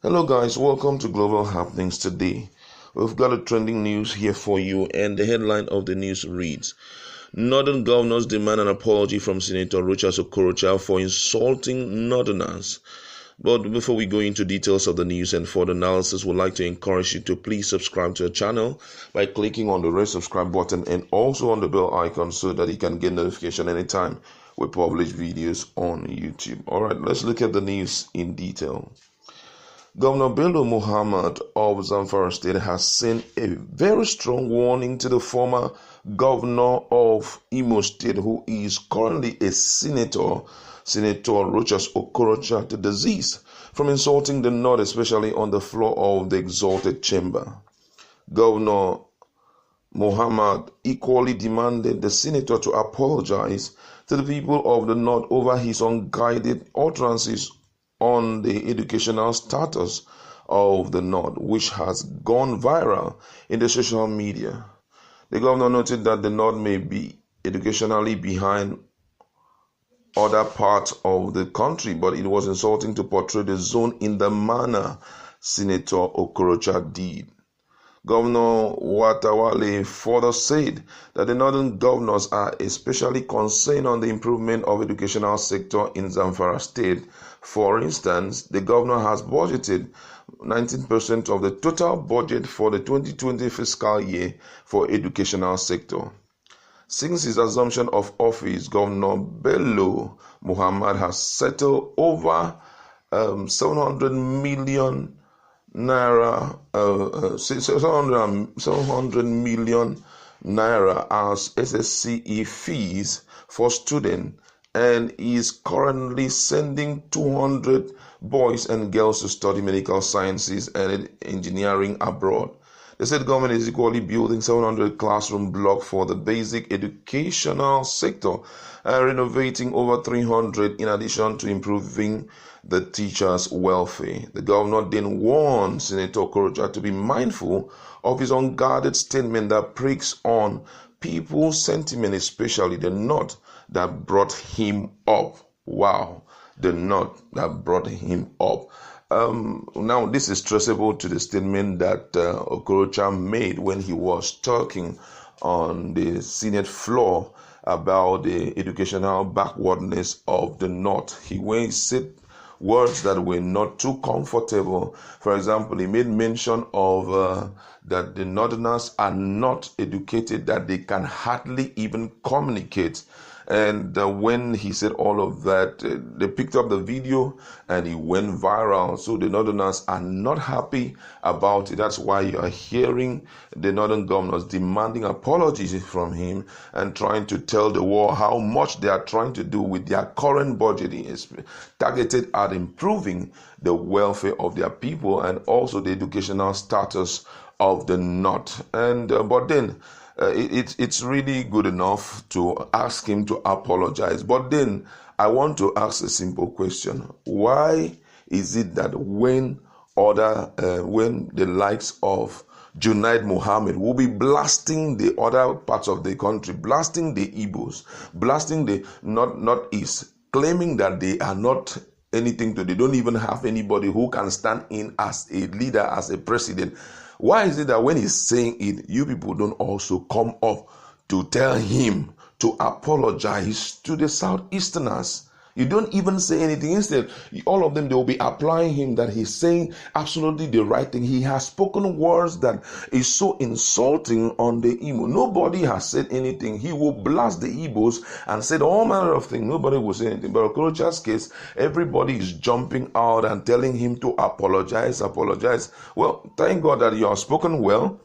Hello guys, welcome to Global Happenings today. We've got a trending news here for you, and the headline of the news reads: Northern governors demand an apology from Senator Rochas Okorocha for insulting Northerners. But before we go into details of the news and further analysis, we'd like to encourage you to please subscribe to our channel by clicking on the red subscribe button and also on the bell icon so that you can get notification anytime we publish videos on YouTube. Alright, let's look at the news in detail. Governor Mohammad of Zamfara State has sent a very strong warning to the former governor of Imo State, who is currently a senator, Senator Rochas Okorocha, to desist from insulting the North, especially on the floor of the exalted chamber. Governor Mohammad equally demanded the senator to apologize to the people of the North over his unguided utterances on the educational status of the North, which has gone viral in the social media. The governor noted that the North may be educationally behind other parts of the country, but it was insulting to portray the zone in the manner Senator Okorocha did. Governor Watawale further said that the northern governors are especially concerned on the improvement of educational sector in Zamfara State. For instance, the governor has budgeted 19% of the total budget for the 2020 fiscal year for educational sector. Since his assumption of office, Governor Bello Mohammad has settled over 700 million naira, 700 million naira as SSCE fees for students, and is currently sending 200 boys and girls to study medical sciences and engineering abroad. The state government is equally building 700 classroom blocks for the basic educational sector and renovating over 300 in addition to improving the teachers' welfare. The governor then warned Senator Okorocha to be mindful of his unguarded statement that pricks on people's sentiment, especially the North that brought him up. Wow, the North that brought him up. Now, this is traceable to the statement that Okorocha made when he was talking on the Senate floor about the educational backwardness of the North. He said words that were not too comfortable. For example, he made mention of that the Northerners are not educated, that they can hardly even communicate. And when he said all of that, they picked up the video and it went viral. So the Northerners are not happy about it. That's why you are hearing the Northern governors demanding apologies from him and trying to tell the world how much they are trying to do with their current budgeting is targeted at improving the welfare of their people and also the educational status of the North. And but then it's really good enough to ask him to apologize. But then I want to ask a simple question. Why is it that when the likes of Junaid Mohammad will be blasting the other parts of the country, blasting the Igbos, blasting the Northeast, claiming that they are not anything to, they don't even have anybody who can stand in as a leader, as a president? Why is it that when he's saying it, you people don't also come up to tell him to apologize to the Southeasterners? You don't even say anything. Instead, all of them, they will be applying him that he's saying absolutely the right thing. He has spoken words that is so insulting on the Igbo. Nobody has said anything. He will blast the Igbos and said all manner of things. Nobody will say anything. But Okorocha's case, everybody is jumping out and telling him to apologize. Well, thank God that you have spoken well.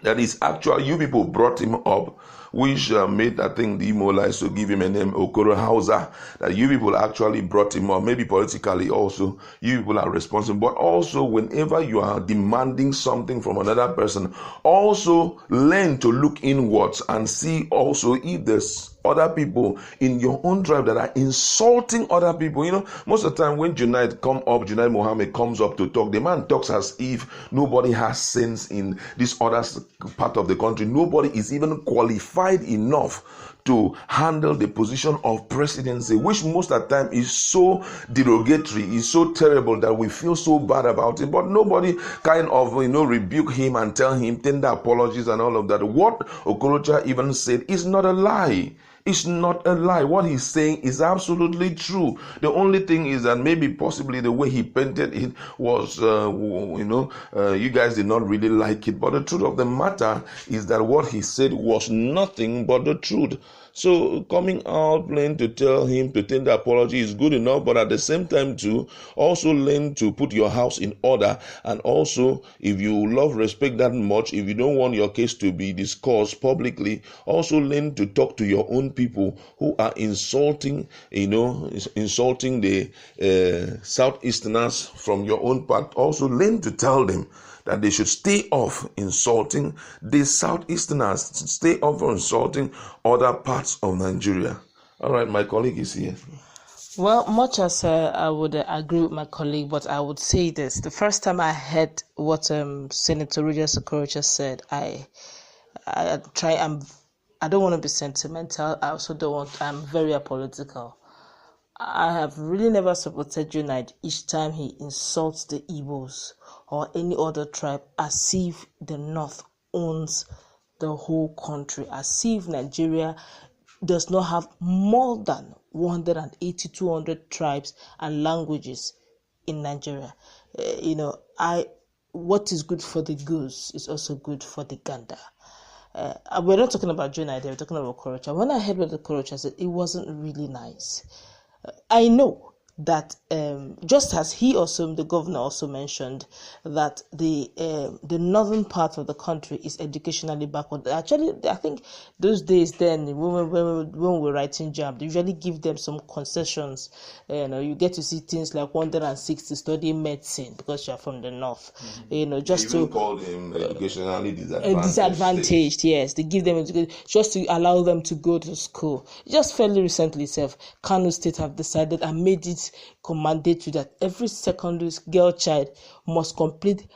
That is actually, you people brought him up, which made, I think, the Imolites to give him a name, Okoro Hausa, that you people actually brought him up. Maybe politically also, you people are responsible. But also, whenever you are demanding something from another person, also learn to look inwards and see also if there's other people in your own tribe that are insulting other people. You know, most of the time when Junaid Mohammed comes up to talk, the man talks as if nobody has sense in this other part of the country. Nobody is even qualified enough to handle the position of presidency, which most of the time is so derogatory, is so terrible that we feel so bad about it. But nobody kind of, rebuke him and tell him tender apologies and all of that. What Okorocha even said is not a lie. It's not a lie. What he's saying is absolutely true. The only thing is that maybe possibly the way he painted it was, you guys did not really like it. But the truth of the matter is that what he said was nothing but the truth. So coming out plain to tell him to tender apology is good enough, but at the same time too, also learn to put your house in order. And also, if you love respect that much, if you don't want your case to be discussed publicly, also learn to talk to your own people who are insulting the Southeasterners from your own part. Also learn to tell them that they should stay off insulting the Southeasterners, stay off insulting other parts of Nigeria. All right, my colleague is here. Well, much as I would agree with my colleague, but I would say this. The first time I heard what Senator Rochas Okorocha said, I don't want to be sentimental. I also don't want, I'm very apolitical. I have really never supported Junaid each time he insults the Igbos or any other tribe as if the North owns the whole country, as if Nigeria does not have more than 180, 200 tribes and languages in Nigeria. What is good for the goose is also good for the gander. We're not talking about Junaid, we're talking about Okorocha. When I heard what Okorocha said, it wasn't really nice. I know that just as the governor also mentioned that the northern part of the country is educationally backward. Actually, I think those days then when we were writing JAMB, they usually give them some concessions. You get to see things like 160 studying medicine because you are from the north. Just to call them educationally disadvantaged. Yes, they give them just to allow them to go to school. Just fairly recently, Kano State have decided and made it mandatory that every secondary girl child must complete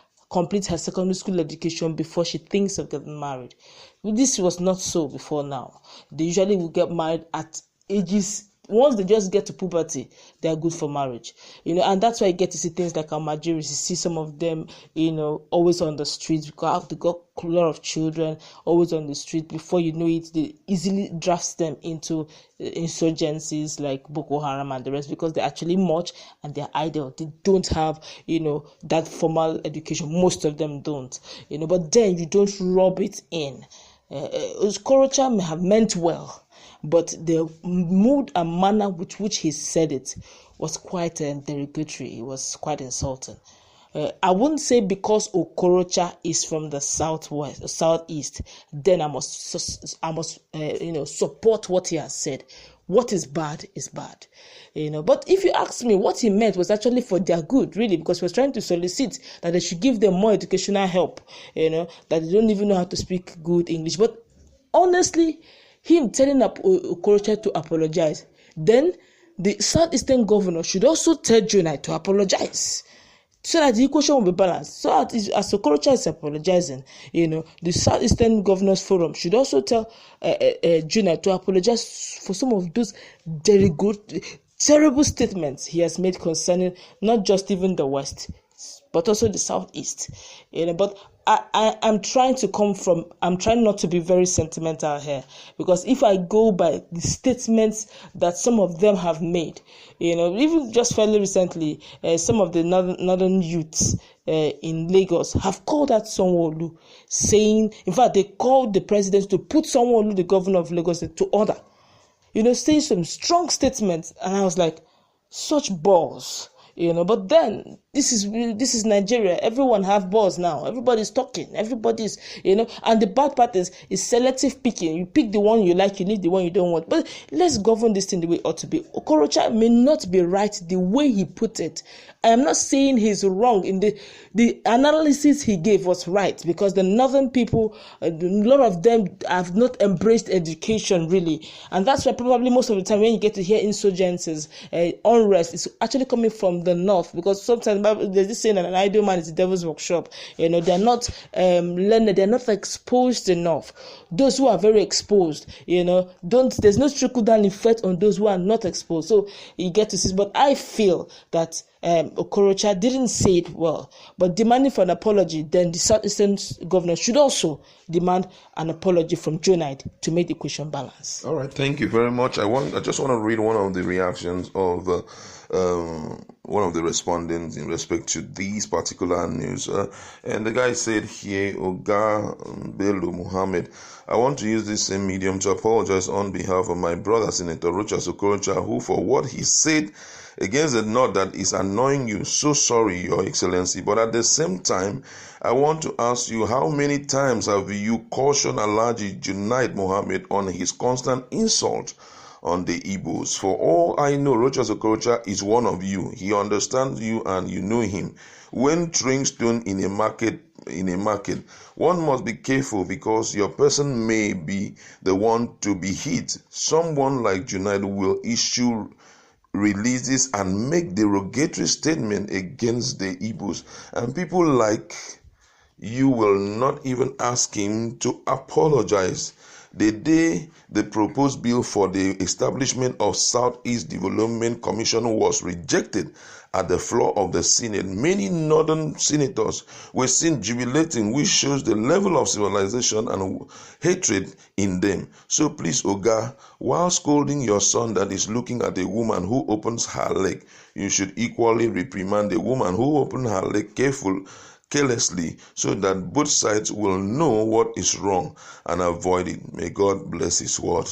her secondary school education before she thinks of getting married. This was not so before now. They usually will get married at ages. Once they just get to puberty, they are good for marriage. And that's why you get to see things like Almajiris. You see some of them, always on the streets because they got a lot of children always on the street. Before you know it, they easily drafts them into insurgencies like Boko Haram and the rest because they're actually much and they're idle. They don't have, that formal education. Most of them don't, but then you don't rub it in. Okorocha may have meant well, but the mood and manner with which he said it was quite derogatory. It was quite insulting. I wouldn't say because Okorocha is from the southeast, then I must support what he has said. What is bad is bad, But if you ask me, what he meant was actually for their good, really, because he was trying to solicit that they should give them more educational help, that they don't even know how to speak good English. But honestly, him telling Okorocha to apologize, then the southeastern governor should also tell Junaid to apologize, so that the equation will be balanced. So that as Okorocha is apologizing, the Southeastern Governors Forum should also tell Junaid to apologize for some of those terrible statements he has made concerning not just even the West, but also the Southeast. But I'm trying not to be very sentimental here, because if I go by the statements that some of them have made, even just fairly recently, some of the northern youths in Lagos have called out Tr0uble, saying, in fact, they called the president to put Tr0uble, the governor of Lagos, to order, saying some strong statements, and I was like, such balls. But then this is Nigeria. Everyone have balls now. Everybody's talking. Everybody's, and the bad part is selective picking. You pick the one you like, you leave the one you don't want. But let's govern this thing the way it ought to be. Okorocha may not be right the way he put it. I am not saying he's wrong. In the analysis he gave was right, because the northern people, a lot of them have not embraced education really, and that's why probably most of the time when you get to hear insurgencies, unrest, it's actually coming from the north, because sometimes there's this saying that an idle man is the devil's workshop. You know, they're not learned, they're not exposed enough. Those who are very exposed, you know, there's no trickle down effect on those who are not exposed. So you get to see, but I feel that Okorocha didn't say it well, but demanding for an apology, then the Southeastern governor should also demand an apology from Junaid to make the equation balance. All right, thank you very much. I just want to read one of the reactions of one of the respondents in respect to these particular news. And the guy said here, Oga Bello Mohammad, I want to use this same medium to apologize on behalf of my brother, Senator Rochas Okorocha, who for what he said against the note that is annoying you. So sorry, Your Excellency. But at the same time, I want to ask you, how many times have you cautioned Alhaji Junaid Mohammad on his constant insult on the Igbos? For all I know, Rochas Okorocha is one of you. He understands you and you know him. When throwing stone in a market, one must be careful because your person may be the one to be hit. Someone like Junaid will issue releases and make derogatory statement against the Igbos, and people like you will not even ask him to apologize. The day the proposed bill for the establishment of Southeast Development Commission was rejected at the floor of the Senate, many northern senators were seen jubilating, which shows the level of civilization and hatred in them. So please, Oga, while scolding your son that is looking at a woman who opens her leg, you should equally reprimand the woman who opened her leg carelessly, so that both sides will know what is wrong and avoid it. May God bless his word.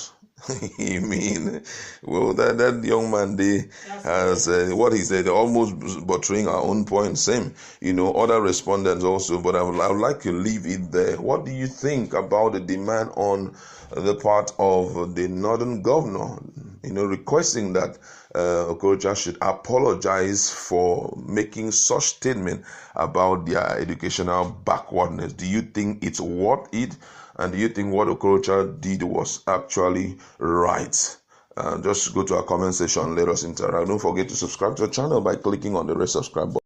Amen. Well, that young man there has what he said, almost butchering our own point. Same, other respondents also, but I would like to leave it there. What do you think about the demand on the part of the northern governor, requesting that Okorocha should apologize for making such statement about their educational backwardness? Do you think it's worth it? And do you think what Okorocha did was actually right? Just go to our comment section, let us interact. Don't forget to subscribe to our channel by clicking on the red subscribe button.